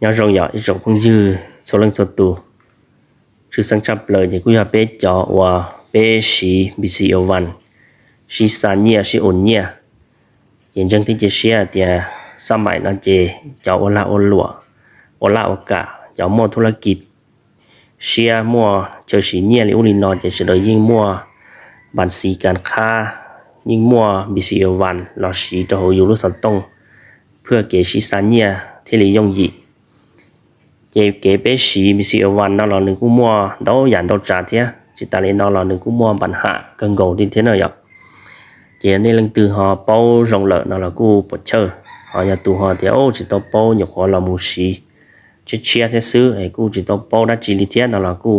nhớ rong nhỏ ít rong không dư số lần số tu sự sáng chập lời thì cũng là bé cho và bé sĩ bị sĩ ở văn sĩ san nhia sĩ ổn nhia hiện chân thì chỉ xe thì sao mày nó chỉ cho ôn lại ôn lụa ôn lại ôn cả cho mua thu là kịp xe mua chờ sĩ nhia liễu linh nó chỉ sẽ đợi nhưng mua bản sĩ càng kha nhưng mua bị sĩ ở văn là sĩ cho hồi lúc sau tông เพื่อเกชิสัญญาที่ลียงยีเกเปชีมีสิวันนั่นเราหนึ่งกูมัวดาวยันดาวจ่าเทียจิตาลีนั่นเราหนึ่งกูมัวปัญหากันโกดินเทียนเอาเจนี่ลังตือหอเป้ารงเหล่นั่นเรากูปวดเชอหออย่าตูหอเทียโอ้จิตเป้าหยกหอเรามูชีจิเชียเทซื้อไอ้กูจิตเป้าดัจจิลิเทียนั่นเรากู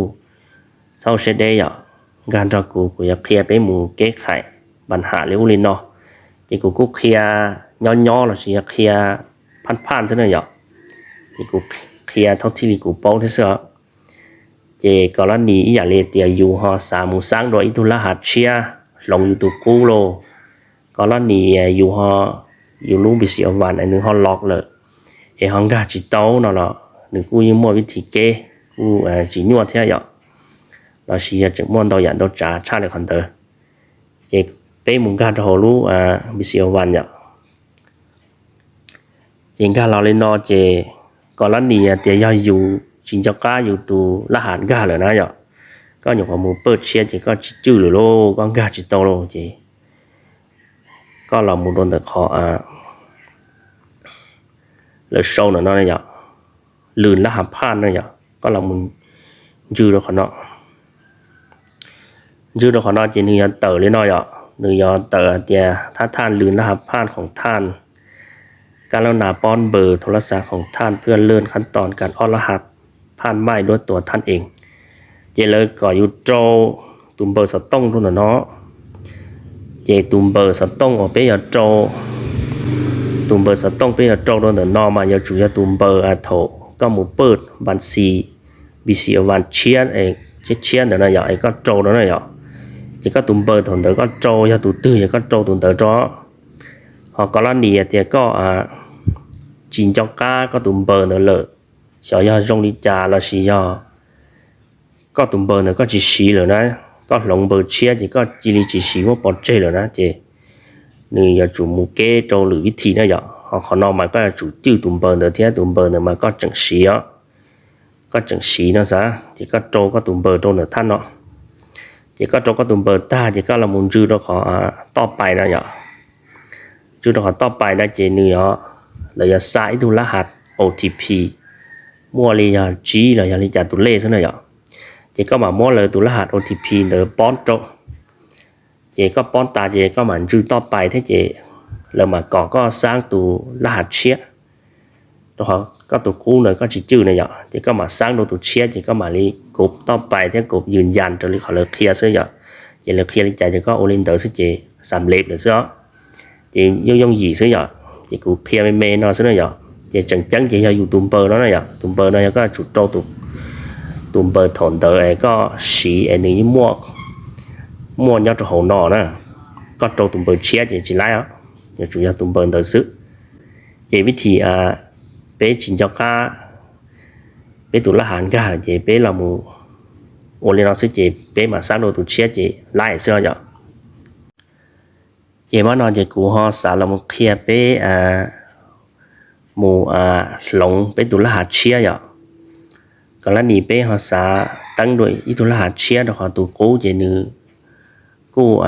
เศร้าเสด็จการเรากูอยากเคลียร์ไปหมู่แก้ไขปัญหาเรื่องลินเนาะจีกูเคลียร์nhỏ là chỉ kia pan thế này nhở thì cũng kia thâu thì cũng bao thế sao chỉ có là ní giả lệ tiền dù họ xả mù sáng rồi itu là hạt chia lòng itu cũ lô có là ní dù họ dù lúc bị xỉa vàng này nữa họ lọt rồi thì họ gà chỉ tấu nó là đừng cố như mua cái thịt kê cố chỉ nhua thế nhở là chỉ là chỉ mua đồ nhận đồ trả được còn đỡ chỉ bé muốn gà cho họ lúc bị xỉa vàng nhở hiện cảเราเลยนอเจก่อนละนี่เตียอยู่จิงเจ้าก้าอยู่ตูละหานก้าเลยนะย่อก็อยู่ของมูเปิดเชียเจก็จื้อหรือโลก็ก้าจิตโตโลเจก็เรามูโดนแต่ขอเลยโซนนั่นย่อลื่นละหาพานนั่นย่อก็เรามูจื้อเราขอนอจื้อเราขอนอเจนี่ยันเต๋อเลยนอย่อหนึ่งย่อเต๋อเตียถ้าท่านลื่นละหาพานของท่านการเราหนาป้อนเบอร์โทรศัพท์ของท่านเพื่อเลื่อนขั้นตอนการอ้อนรหัสผ่านไม่ด้วยตัวท่านเองเจเลยก่ออยู่โจตุ่มเบอร์สต้องทุนเนาะเจตุ่มเบอร์สต้องออกไปอย่าโจตุ่มเบอร์สต้องไปอย่าโจโดนเนาะมาอย่าจู่อย่าตุ่มเบอร์โถก็หมู่เปิดบัญชีบีซีวันเชียนเองเชียนเดี๋ยวนะอย่าไอ้ก็โจเดี๋ยวนะอย่าเจก็ตุ่มเบอร์ถนเดี๋ยวก็โจอย่าตุ่มตื้ออย่าก็โจตุ่มเดี๋ยวจ้อhọ có là nịa thì có chín cho cá có tụm bờ nữa lợ sợ do rong đi trà là xì do có tụm bờ nữa có chỉ xì rồi đó có lồng bờ chia chỉ có chỉ xì một bọt chơi rồi đó chị người giờ chủ một cái trâu lưỡi thì nó giờ họ còn nó mà có chủ tiêu tụm bờ nữa thì tụm bờ nữa mà có chẳng xì á có chẳng xì nó sao chỉ có trâu có tụm bờ trâu nữa than nó chỉ có trâu có tụm bờ ta chỉ có là muốn dư đó họ to bài nó giờ chú đóต่อไปได้เจนี่อ๋อเราจะใส่ตัวรหัส OTP มั่วเลยจะ G เราจะจัดตัวเลขซะหน่อยอ๋อเจก็มามั่วเลยตัวรหัส OTP เดี๋ยวป้อนโจเจก็ป้อนตาเจก็มันจูต่อไปถ้าเจเรามาก่อก็สร้างตัวรหัสเชียตัวเขาก็ตัวคู่เลยก็จื้อเนี่ยอ๋อเจก็มาสร้างตัวเชียเจก็มาลีกบต่อไปที่กบยืนยันตัวนี้เขาเลยเคลียร์ซะอ๋อเจเลยเคลียร์ใจเจก็โอลินเตอร์ซะเจสำเร็จเลยซะchị dùng gì xứ giờ chị cũng kia mê nó xứ này giờ chị chẳng chị dùng tụm bờ nó này giờ tụm bờ này có chủ trâu tụm bờ thôn tờ ấy có xí ấy này mua nhau cho hồ nọ nè có trâu tụm bờ chia chị lái á chị chủ yếu tụm bờ tờ xứ chị biết thì bé chỉ cho cá bé tụi lá hàn cá chị bé là một ôn lên nó xứ chị bé mà sáng đồ tụi chia chị lái xưa giờ chị mà nói chị cụ họ xả là một kia bé mù lồng bé tụi lá hạt chia vậy còn là nỉ bé họ xả tăng đuổi ít tụi lá hạt chia đó họ tụi cố chị nữ cô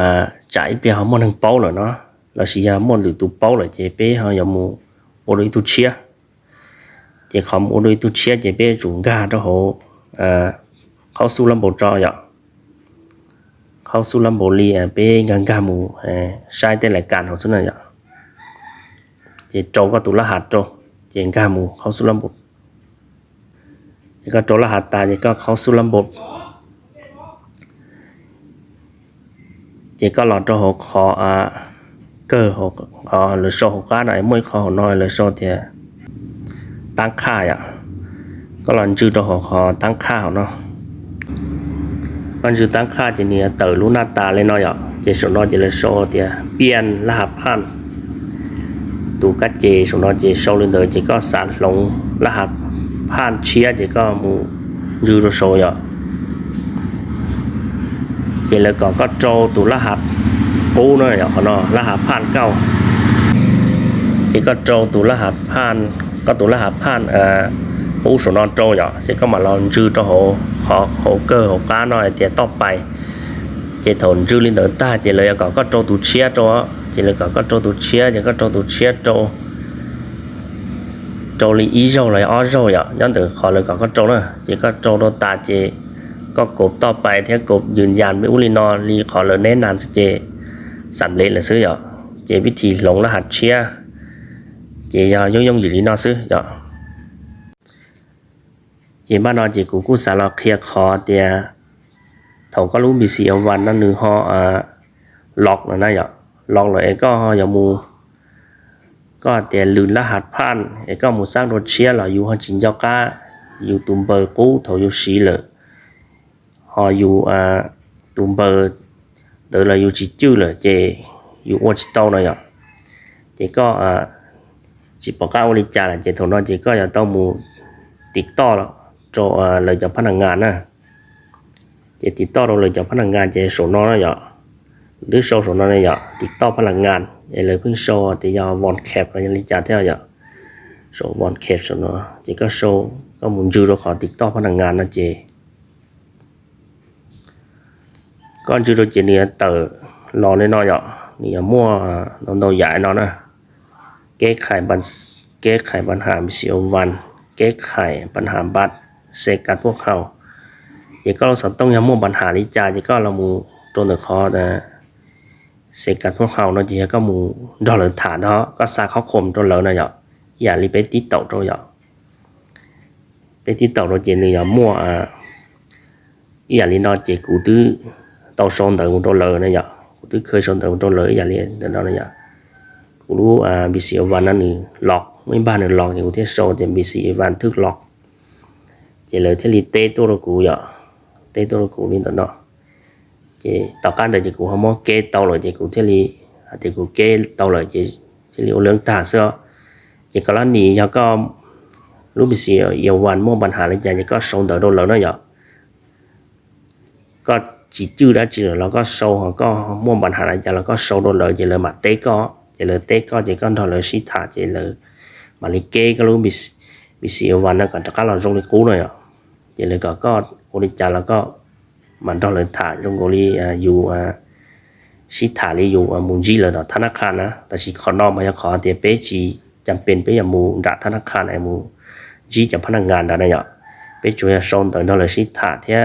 chạy bé họ muốn hàng bao rồi nó là chỉ là muốn được tụi bao rồi chị bé họ giống mù ô đôi tụi chia chị không ô đôi tụi chia chị bé chủ gà đó họเขาสู้ลำบากจอยเขาสู้ลำบากลีเป็นการการมูใช้แต่รายการของสุนัขอย่างเจ้าโจก็ตุลหัดโจเจ้าการมูเขาสู้ลำบากเจ้าก็โจรหัสตาเจ้าก็เขาสู้ลำบากเจ้าก็หลอดโจหกคอเกอหกหรือโซหกก้าไหนมวยคอหน่อยหรือโซเทียตั้งค่าอย่างก็หลอนจืดโจหกคอตั้งค่าเนาะมันจะตั้งค่าจะเนี่ยเต๋อรู้หน้าตาเลยเนาะจะส่วนน้อยจะเลยโซ่เดียเปลี่ยนรหัสผ่านตัวกัดเจส่วนน้อยจะโซ่เลยเดี๋ยวจะก็สารลงรหัส ผ่านเชียจะก็มูยูโรโซยเจเลยก็โจตุรหัสปูเนาะอย่างเขาเนาะรหัสผ่านเก้าเจก็โจตุรหัสผ่านก็ตุรหัสผ่านปูสนอนโจอย่างเจก็มาลองยืดตัวหัวเกอร์หัวก้าหน่อยเจต่อไปเจถอนยืดลิ้นเดินตาเจเลยก็โจตุเชียโจเจเลยก็โจตุเชียเจก็โจตุเชียโจลีอีโจเลยอ้อโจอย่างย้อนถึงขอเลยก็โจนะเจก็โจโดตาเจก็กบต่อไปเท่ากบยืนยันไม่อุลินอรีขอเลยแนะนำเจสำเร็จเลยซื้ออย่างเจวิธีหลงรหัสเชียเจย่องอยู่ลีนอซื้ออย่างเจบ้านนอเจกูสารเคลียคอเตียเขาก็รู้มีเสียวันนั่นหนึ่งห่อล็อกแล้วนะอย่างล็อกเลยก็ห่ออย่างมูก็เตียลืนรหัสผ่านก็มูสร้างรถเชียเราอยู่ห้องจินเจ้าก้าอยู่ตุ่มเบอร์กู้เขาอยู่สีเลยhọอยู่ตุ่มเบอร์เดี๋ยวเราอยู่จีจื้อเลยเจอยู่วัดโตหน่อยอ่ะเจก็จีปก้าวลิจาเจถนนเจก็จะต้องมูติดต่อแล้วจเลยจะพนักงานนะเจติดต่อเราเลยจะพนักงานเจสนน้อยอ่ะหรือโซสนน้อยอ่ะติดต่อพนักงานเจเลยเพิ่งโซเจยาวอนแคปอะไรลิจาเท่าอ่ะโซวอนแคปสนน้อยเจก็โซก็มุนจื้อเราขอติดต่อพนักงานนะเจcon chưa được chỉ nia tờ lò lên nó nhở nia mua nó đầu giải nó nè kế khải bản hàm siêu văn kế khải bản hàm bát xe cắtพวกเขาchỉ có sản tông nhà mua bản hà lý trà chỉ có là mù trôn được khó là xe cắtพวกเขาnó chỉ có mù đo lớn thả đó có xa khó khom trôn lớn này nhởอย่ารีบไปติดต่อtrôn nhởไปติดต่อเราchỉ nia muaอย่ารีnó chỉ cụ tư tàu son từ một đô lờ này nhở, tôi khơi son từ một đô lờ vậy liền từ đó này nhở, cũngรู้bị xỉu vanนั่นนี่หลอกไม่บ้านนี่หลอกอย่างที่โซจะbị xỉu van thứcหลอกchỉ lời thế li tê tôi rồi cụ nhở, tê tôi rồi cụ liên tục đó, chỉ tàu cá đời chỉ cụ không có kê tàu rồi chỉ cụ thế li, thì cụ kê tàu rồi chỉ li ô lớn ta xưa, chỉ có lần này giờ có lúc bị xỉu nhiều van mua bản hà lên chỉ có son từ đô lờ đó nhở, có chỉ chưa đã chỉ là có sâu hoặc có mua bản hàng này cho là có sâu đôi lời chỉ là mà tế có chỉ có thôi là xí thả chỉ là mà lý kê cái lúc bị xỉu và nó còn tất cả là trong lý cũ này ạ chỉ là có cô đi trả là có mà đó là thả trong cô đi dù xí thả đi dù muốn gì là đó thằng nào khăn áแต่chỉ khó nó mà khó thì bé chỉจำเป็นไปอย่างมูด่าธนาคารไอ้มูจีจะพนักงานได้เนี่ยไปช่วยส่งต่อนั่นเลยสิท่าเท่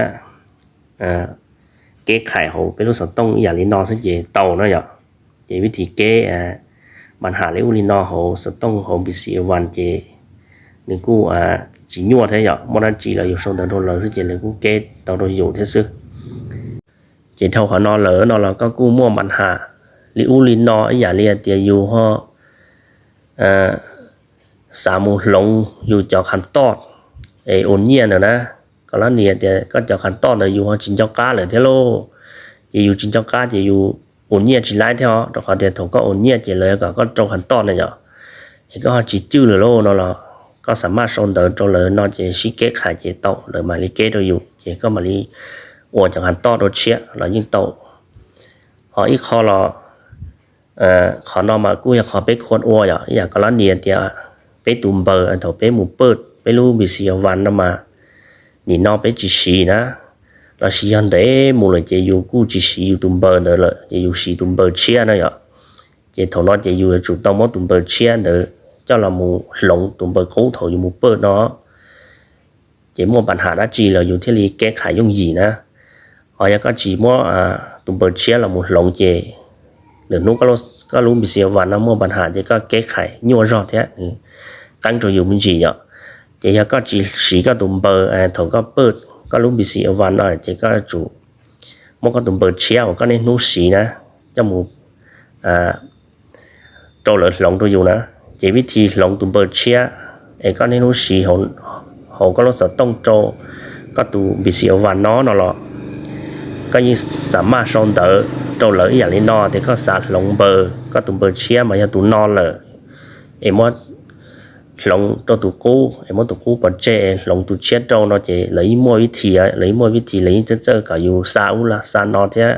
เก๊ไข่เขาเป็นลูกสาวต้องอย่างลีนอสักเจโตนะอย่างเจวิธีเก๊ปัญหาเรื่องลีนอเขาสต้องเขาบิสีวันเจนึกกูchỉ nhua thế nhở món ăn chỉ là dùng xong tận lớn chỉ là cũng kết tao rồi dùng thế sư chỉ thâu họ nó lỡ nó là có cu mua bản hạ li u li nó ấy giả li tiền dù họ xả một lồng dù cho khăn to ấy ổn nhiên rồi nè có lá nè thì có cho khăn to rồi dù họ chính cho cáเลยthế lô chỉ dù chính cho cá chỉ dù ổn nhiên chỉ lái theo rồi họ thì thầu có ổn nhiên chỉเลยcó cho khăn to này nhở thì có họ chỉ chữ rồi lô nó là có สามารถส่งต่อตัวเลยนอกจากชิเกะขายเจโตหรือมาลิเกะตัวอยู่เจก็มาลิอวดจากหันต่อตัวเชียเรายิ่งโตพออีกข้อเราขอนอมากูอยากขอไปคนอวดอยากก็ละเนียนเดียไปตุ่มเบอร์อันถไปหมู่เปิดไปรู้บิเสียวันนั่นมานี่นอไปจีสีนะเราสียันเดหมู่เลยเจอยู่กูจีสีอยู่ตุ่มเบอร์เด้อเลยเจอยู่สีตุ่มเบอร์เชียนะอยเจถอนเจอยู่จุดต้องมอตุ่มเบอร์เชียเด้อcho là mù lồng tụm bờ cố thầu dùng mù bơ nó chỉ mua bản hạ đã chỉ là dùng thế li kẻ khải dùng gì nữa họ có chỉ mua tụm bờ chia là một lồng chè để nó có lúc bị xìa và nó mua bản hạ chỉ có kẻ khải nhua rõ thế căng rồi dùng gì vậy chỉ có chỉ có tụm bờ thầu có bơ có lúc bị xìa và nó chỉ có chủ mua có tụm bờ chia có nên nấu xì nữa cho mù trâu lợn lồng tôi dùng nữa chỉ biết thì lòng tụm bờ chia, có nên nó xì họ có nó sợ tông trâu, có tụ bị xỉu và nó là, có như sắm mà xong đỡ trâu lỡอย่างนี้nó thì có sạt lòng bờ, có tụm bờ chia mà cho tụ nó lỡ, mất lòng cho tụ cũ em muốn tụ cũ bỏ chế lòng tụ chết đâu nó chỉ lấy mua vị thì lấy chân cả dù sao là sao nó thế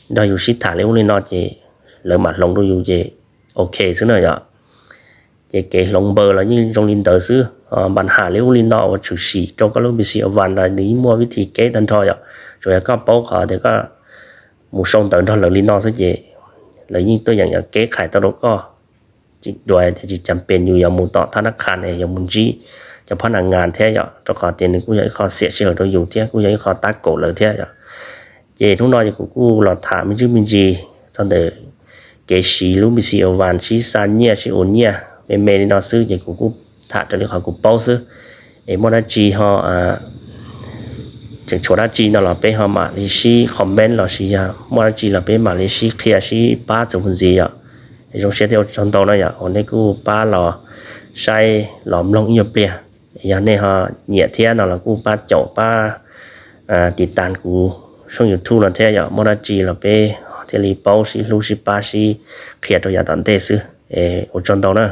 đó dù xịt thả lấy nó chỉ lấy mặt lòng đôi dù chỉ ok xứ này ạ chỉ cái lòng bờ là như trong linh tờ xứ bạn hạ lấy linh nó và chữ xì trong các lúc bị xì ở van là lấy mua vị thì cái thân thôi ạ rồi các bố họ thì có một sông tận thôi là linh nó sẽ chỉ lấy như tôi dạng cái khải tao đâu có chỉ đòi thì chỉ chăm bênอยู่อย่างมุนต่อธนาคารอย่างมุนจีจะพนักงานเท่าอย่างเจ้าของเตียนกูอยากขอเสียเชื่อเราอยู่เท่ากูอยากขอตัดโกเลยเท่าอย่างเจ้ทุกน้อยอย่างกูหลอดถามมันชื่อมินจีตอนเด็กเกษีรู้มีสีอวันชีซานเนี่ยชีโอเนี่ยเมย์นี่น้องซื้ออย่างกูถ่ายจะเรียกเขากูเป้าซื้อมอนาจีเขาจึงโชว์นาจีนั่นเราไปเขามาเลชีคอมเมนต์เราชีมอนาจีเราไปมาเลชีเคลียร์ชีป้าจุนจีอ่ะtrong xe theo trong tàu này ở đây cô ba lò say lòm lông nhiều bia giờ này họ nhẹ thế nào là cô ba chậu ba tịt tàn cô xong YouTube là thế giờ monachi là pe thế li bao xí lu xí ba xí kia cho nhà tận thế sư ở trong tàu nữa